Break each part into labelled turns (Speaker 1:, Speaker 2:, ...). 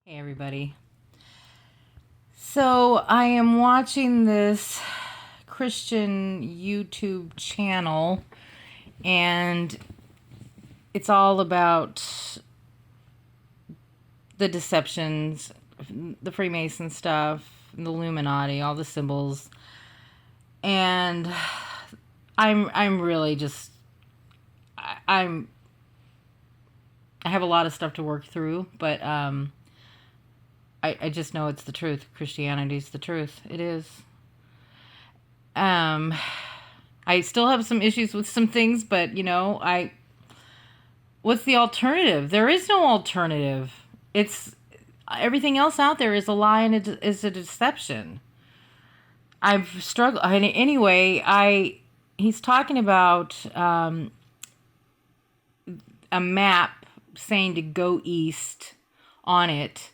Speaker 1: Hey, everybody. So, I am watching this Christian YouTube channel, and it's all about the deceptions, the Freemason stuff, the Illuminati, all the symbols. And I'm really just I'm I have a lot of stuff to work through, but I just know it's the truth. Christianity's the truth. It is. Um, I still have some issues with some things, but what's the alternative? There is no alternative. It's everything else out there is a lie and it is a deception. I've struggled. Anyway, he's talking about a map saying to go east on it.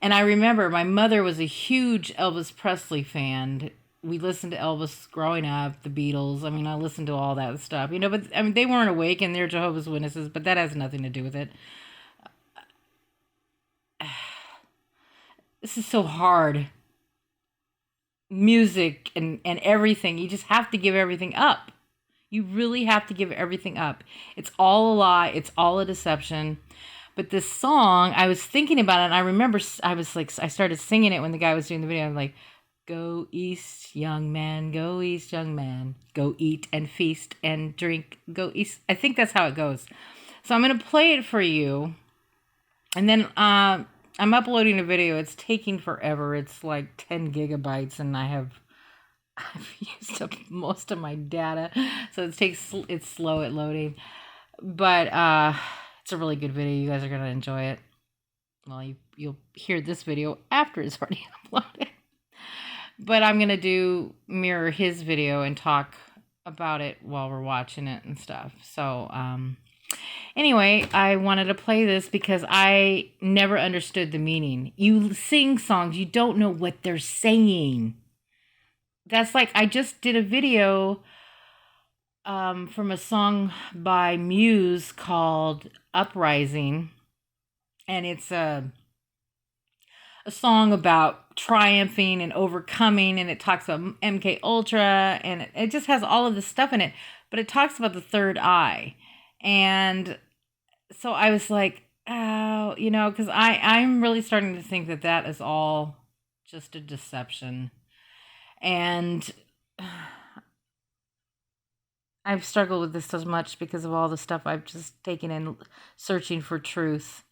Speaker 1: And I remember my mother was a huge Elvis Presley fan. We listened to Elvis growing up, the Beatles. I mean, I listened to all that stuff, but I mean, they weren't awake and they're Jehovah's Witnesses, but that has nothing to do with it. This is so hard. Music and everything. You just have to give everything up. You really have to give everything up. It's all a lie. It's all a deception. But this song, I was thinking about it, and I remember I started singing it when the guy was doing the video. I'm like, go east, young man, go east, young man. Go eat and feast and drink, go east. I think that's how it goes. So I'm going to play it for you. And then I'm uploading a video. It's taking forever. It's like 10 gigabytes, and I've used up most of my data. So it's slow at loading. But it's a really good video. You guys are going to enjoy it. Well, you'll hear this video after it's already uploaded. But I'm going to mirror his video and talk about it while we're watching it and stuff. So, anyway, I wanted to play this because I never understood the meaning. You sing songs, you don't know what they're saying. That's like, I just did a video from a song by Muse called Uprising. And it's a song about triumphing and overcoming, and it talks about MK Ultra, and it just has all of this stuff in it, but it talks about the third eye. And so I was like, oh, because I'm really starting to think that is all just a deception. And I've struggled with this so much because of all the stuff I've just taken in searching for truth.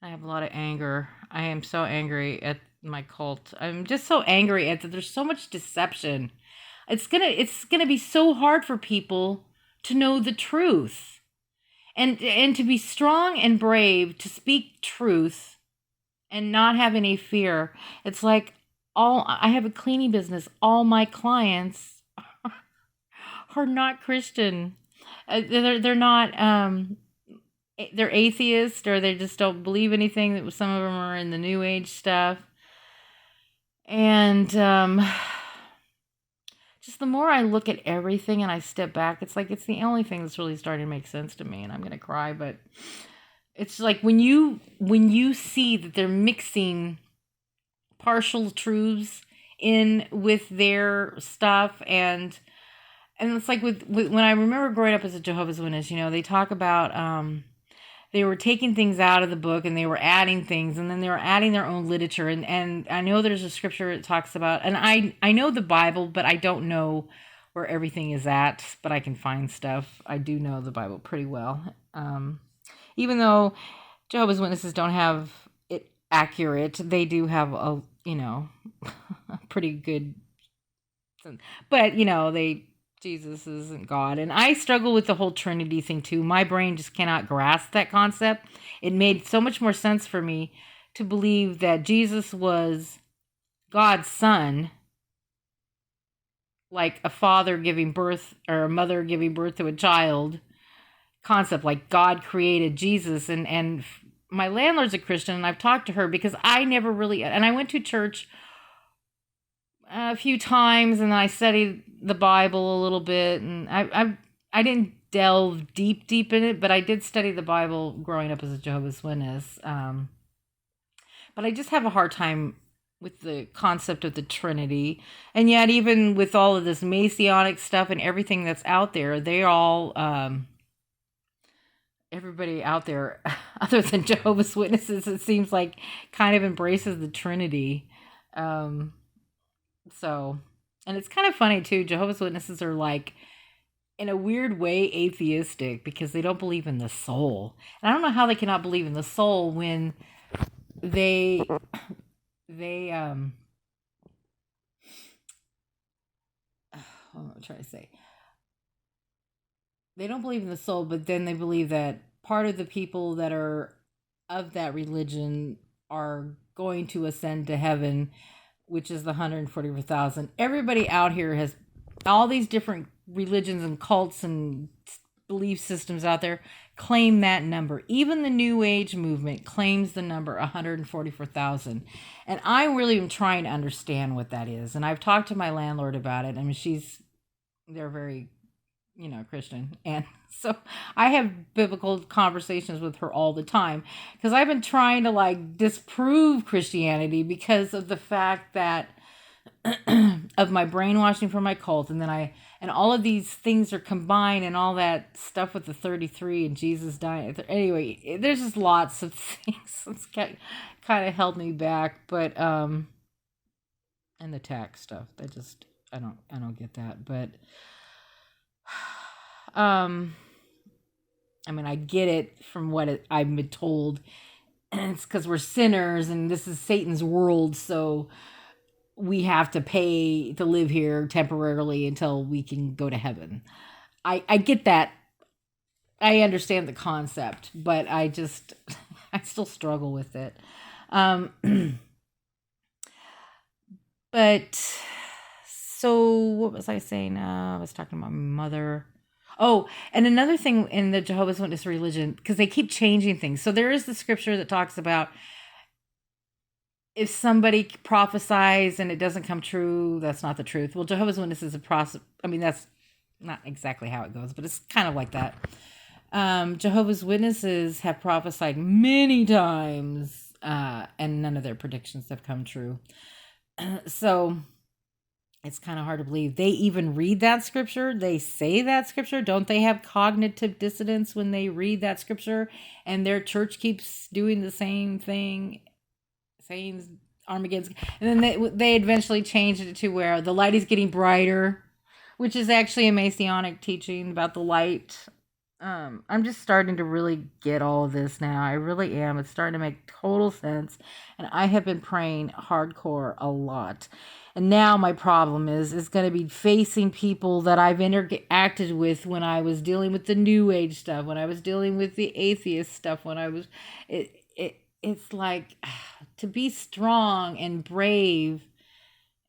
Speaker 1: I have a lot of anger. I am so angry at my cult. I'm just so angry at that there's so much deception. It's gonna be so hard for people to know the truth. And to be strong and brave to speak truth and not have any fear. It's like I have a cleaning business. All my clients are not Christian. They're not they're atheist, or they just don't believe anything. Some of them are in the new age stuff. And just the more I look at everything and I step back, it's like it's the only thing that's really starting to make sense to me, and I'm going to cry, but it's like when you see that they're mixing partial truths in with their stuff, and it's like with when I remember growing up as a Jehovah's Witness, they talk about they were taking things out of the book and they were adding things, and then they were adding their own literature. And I know there's a scripture that talks about, and I know the Bible, but I don't know where everything is at, but I can find stuff. I do know the Bible pretty well. Even though Jehovah's Witnesses don't have it accurate, they do have a pretty good, but Jesus isn't God. And I struggle with the whole Trinity thing too. My brain just cannot grasp that concept. It made so much more sense for me to believe that Jesus was God's son, like a father giving birth or a mother giving birth to a child concept, like God created Jesus. And my landlord's a Christian, and I've talked to her because I never really, and I went to church a few times, and I studied the Bible a little bit, and I didn't delve deep in it, but I did study the Bible growing up as a Jehovah's Witness. But I just have a hard time with the concept of the Trinity. And yet, even with all of this Masonic stuff and everything that's out there, they all, everybody out there, other than Jehovah's Witnesses, it seems like kind of embraces the Trinity. Um, so, and it's kind of funny too. Jehovah's Witnesses are like, in a weird way, atheistic because they don't believe in the soul. And I don't know how they cannot believe in the soul when they they what am I trying to say? They don't believe in the soul, but then they believe that part of the people that are of that religion are going to ascend to heaven, which is the 144,000. Everybody out here has all these different religions and cults and belief systems out there claim that number. Even the New Age movement claims the number 144,000. And I really am trying to understand what that is. And I've talked to my landlord about it. I mean, they're very, Christian. And so I have biblical conversations with her all the time because I've been trying to like disprove Christianity because of the fact that of my brainwashing from my cult, and all of these things are combined, and all that stuff with the 33 and Jesus dying. Anyway, there's just lots of things that's kind of held me back, but and the tax stuff, that just I don't get that, but I mean, I get it from what I've been told, and it's because we're sinners, and this is Satan's world, so we have to pay to live here temporarily until we can go to heaven. I get that. I understand the concept, but I still struggle with it. But so what was I saying? I was talking about my mother. Oh, and another thing in the Jehovah's Witness religion, because they keep changing things. So there is the scripture that talks about if somebody prophesies and it doesn't come true, that's not the truth. Well, Jehovah's Witness is a process. I mean, that's not exactly how it goes, but it's kind of like that. Jehovah's Witnesses have prophesied many times, and none of their predictions have come true. So it's kind of hard to believe. They even read that scripture. They say that scripture. Don't they have cognitive dissonance when they read that scripture and their church keeps doing the same thing? Saying Armageddon, and then they eventually changed it to where the light is getting brighter, which is actually a Masonic teaching about the light. I'm just starting to really get all of this now. I really am. It's starting to make total sense, and I have been praying hardcore a lot. And now my problem is going to be facing people that I've interacted with when I was dealing with the New Age stuff, when I was dealing with the atheist stuff, when I was it's like to be strong and brave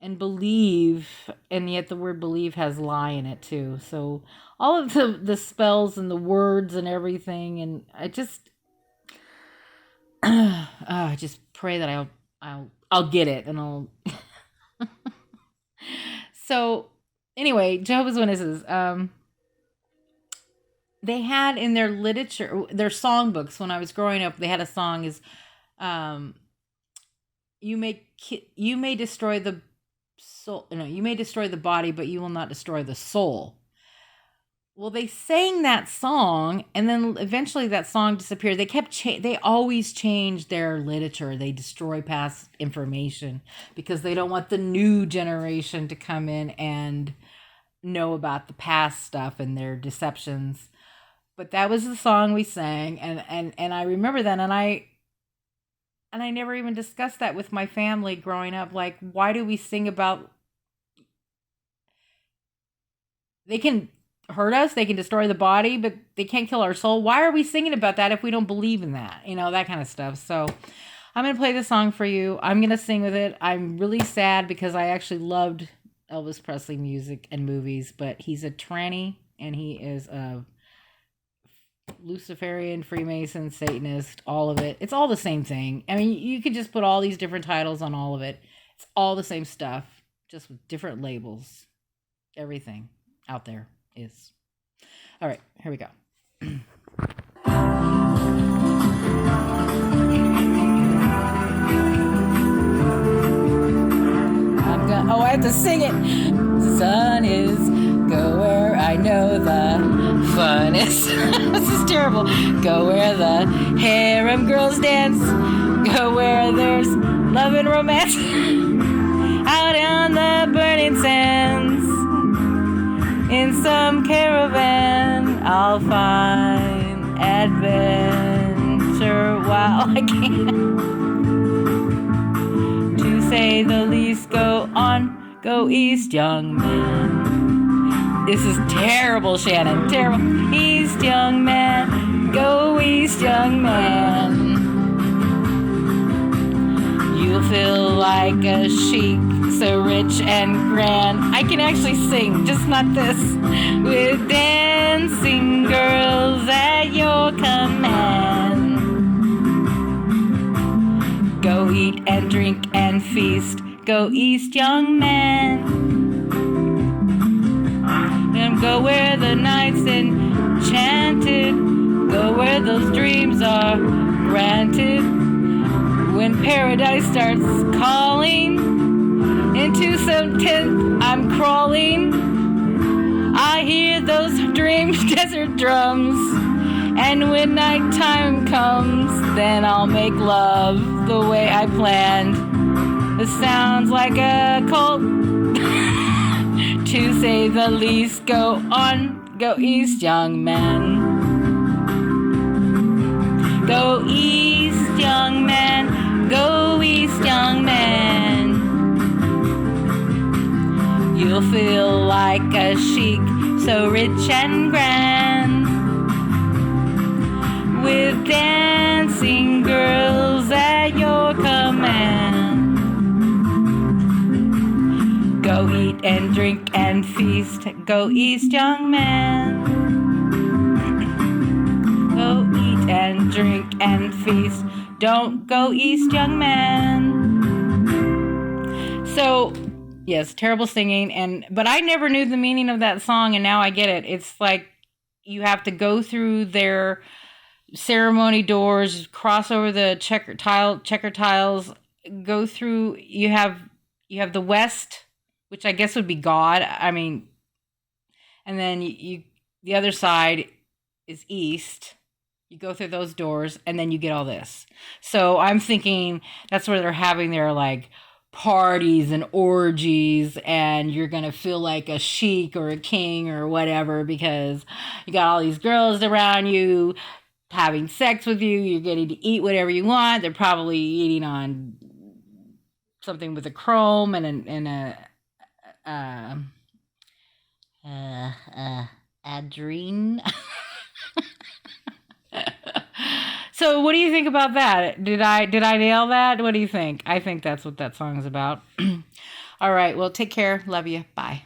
Speaker 1: and believe, and yet the word believe has lie in it too. So all of the spells and the words and everything, and I just I just pray that I'll get it, and I'll So anyway, Jehovah's Witnesses, they had in their literature, their songbooks when I was growing up, they had a song is you may destroy the soul, you may destroy the body, but you will not destroy the soul. Well, they sang that song, and then eventually that song disappeared. They always change their literature. They destroy past information because they don't want the new generation to come in and know about the past stuff and their deceptions. But that was the song we sang, and I remember that, and I never even discussed that with my family growing up. Like, why do we sing about? They can hurt us, they can destroy the body, but they can't kill our soul. Why are we singing about that if we don't believe in that? That kind of stuff. So I'm going to play this song for you. I'm going to sing with it. I'm really sad because I actually loved Elvis Presley music and movies, but he's a tranny, and he is a Luciferian, Freemason, Satanist, all of it. It's all the same thing. I mean, you could just put all these different titles on all of it. It's all the same stuff, just with different labels. Everything out there is. All right, here we go. I have to sing it. The sun is, go where I know the fun is. This is terrible. Go where the harem girls dance. Go where there's love and romance. Out on the burning sands. In some caravan, I'll find adventure. Wow, I can't. To say the least, go on, go east, young man. This is terrible, Shannon, terrible. East, young man, go east, young man. You'll feel like a sheik, so rich and grand. I can actually sing, just not this. With dancing girls at your command. Go eat and drink and feast. Go east, young man. And go where the night's enchanted. Go where those dreams are granted. When paradise starts calling, into some tent I'm crawling. I hear those dreams, desert drums. And when nighttime comes, then I'll make love the way I planned. It sounds like a cult. To say the least, go on, go east, young man. Go east, young man. Go east, young man. You'll feel like a sheik, so rich and grand. With dancing girls at your command. Go eat and drink and feast. Go east, young man. Go eat and drink and feast. Don't go east, young man. So, yes, terrible singing, but I never knew the meaning of that song, and now I get it. It's like you have to go through their ceremony doors, cross over the checker tiles, go through. You have the west, which I guess would be God. I mean, and then you the other side is east. You go through those doors, and then you get all this. So I'm thinking that's where they're having their like parties and orgies, and you're gonna feel like a sheik or a king or whatever because you got all these girls around you having sex with you. You're getting to eat whatever you want. They're probably eating on something with a chrome and a adrene. So what do you think about that? Did I nail that? What do you think? I think that's what that song is about. All right. Well, take care. Love you. Bye.